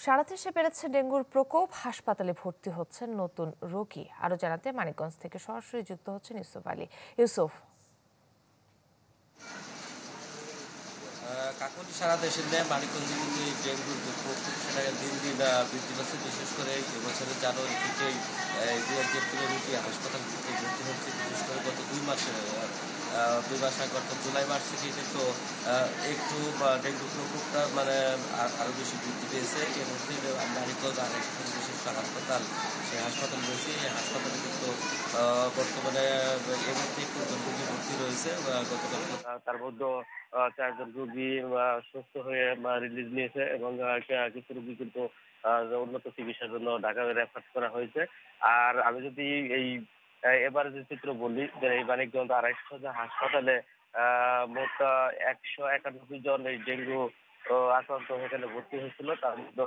সারা দেশে বেড়েছে ডেঙ্গুর প্রকোপ, হাসপাতালে ভর্তি হচ্ছেন নতুন রোগী। আরো জানাতে মানিকগঞ্জ থেকে সরাসরি যুক্ত হচ্ছেন ইউসুফ আলী। ইউসুফ, কাকুলি সারা দেশের ন্যায় মানিকগঞ্জে কিন্তু এই ডেঙ্গুর যে প্রকোপ সেটা দিন দিন বৃদ্ধি পাচ্ছে। বিশেষ করে এবছরের জানুয়ারি থেকেই দু-একজন রোগী হাসপাতাল ভর্তি হচ্ছে। বিশেষ করে গত 2 মাস আগে অর্থাৎ জুলাই মাস থেকেই কিন্তু একটু ডেঙ্গু প্রকোপটা মানে আরও বেশি বৃদ্ধি পেয়েছে। এর মধ্যে মানিকগঞ্জ আরেকটি বিশিষ্ট হাসপাতাল, সেই হাসপাতাল রয়েছে। এই হাসপাতালে কিন্তু বর্তমানে এর মধ্যে একটু রোগী ভর্তি রয়েছে। গতকাল তার মধ্যে 4 জন রোগী সুস্থ হয়ে রিলিজ নিয়েছে এবং কিছু রোগী কিন্তু উন্নত চিকিৎসার জন্য ঢাকা রেফার করা হয়েছে। আর আমি যদি এই এবারে যে চিত্র বলি, যে এই মানিকগঞ্জ 250 হাসপাতালে মোট 191 জন এই ডেঙ্গু আক্রান্ত এখানে ভর্তি হয়েছিল। তার মধ্যে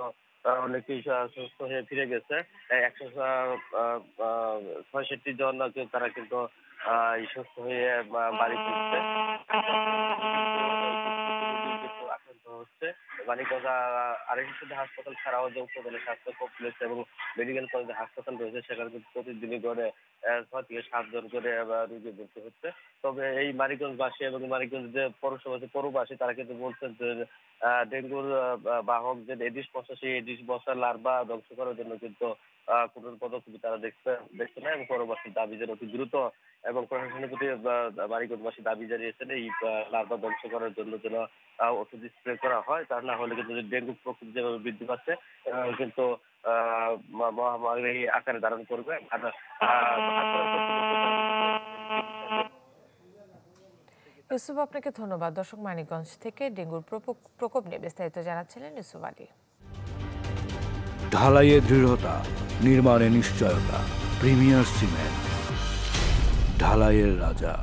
অনেকেই সুস্থ হয়ে ফিরে গেছে। 166 জন তারা কিন্তু সুস্থ হয়ে বাড়ি ফিরছে। আক্রান্ত হচ্ছে মানিকগঞ্জ আরেকটি হাসপাতাল ছাড়াও যে উপজেলা স্বাস্থ্য কমপ্লেক্স এবং মেডিকেল কলেজ হাসপাতাল রয়েছে, সেখানে কিন্তু প্রতিদিনই করে 6 থেকে 7 জন করে রোগী ভর্তি হচ্ছে। তবে এই মানিকগঞ্জবাসী এবং মানিকগঞ্জ যে পৌরবাসী তারা কিন্তু বলছেন যে ডেঙ্গুর বাহক যে এডিস মশা, সেই এডিস মশার লার্ভা ধ্বংস করার জন্য কিন্তু কোনো পদক্ষেপ তারা দেখছে না এবং পরবর্তী দাবি যেন অতি দ্রুত এবং প্রশাসনের প্রতি মানিকগঞ্জবাসী দাবি জানিয়েছেন এই লার্ভা ধ্বংস করার জন্য যেন ওষুধ স্প্রে করা হয়। তা না হলে কিন্তু ডেঙ্গু প্রকোপ যেভাবে বৃদ্ধি পাচ্ছে কিন্তু মহামারী আকারে ধারণ করবে। ইউসুফ, আপনাকে ধন্যবাদ। দর্শক, মানিকগঞ্জ থেকে ডেঙ্গুর প্রকোপ নিয়ে বিস্তারিত জানাচ্ছিলেন ইউসুফ আলী। ঢালাইয়ে দৃঢ়তা, নির্মাণে নিশ্চয়তা, প্রিমিয়ার সিমেন্ট, ঢালাইয়ের রাজা।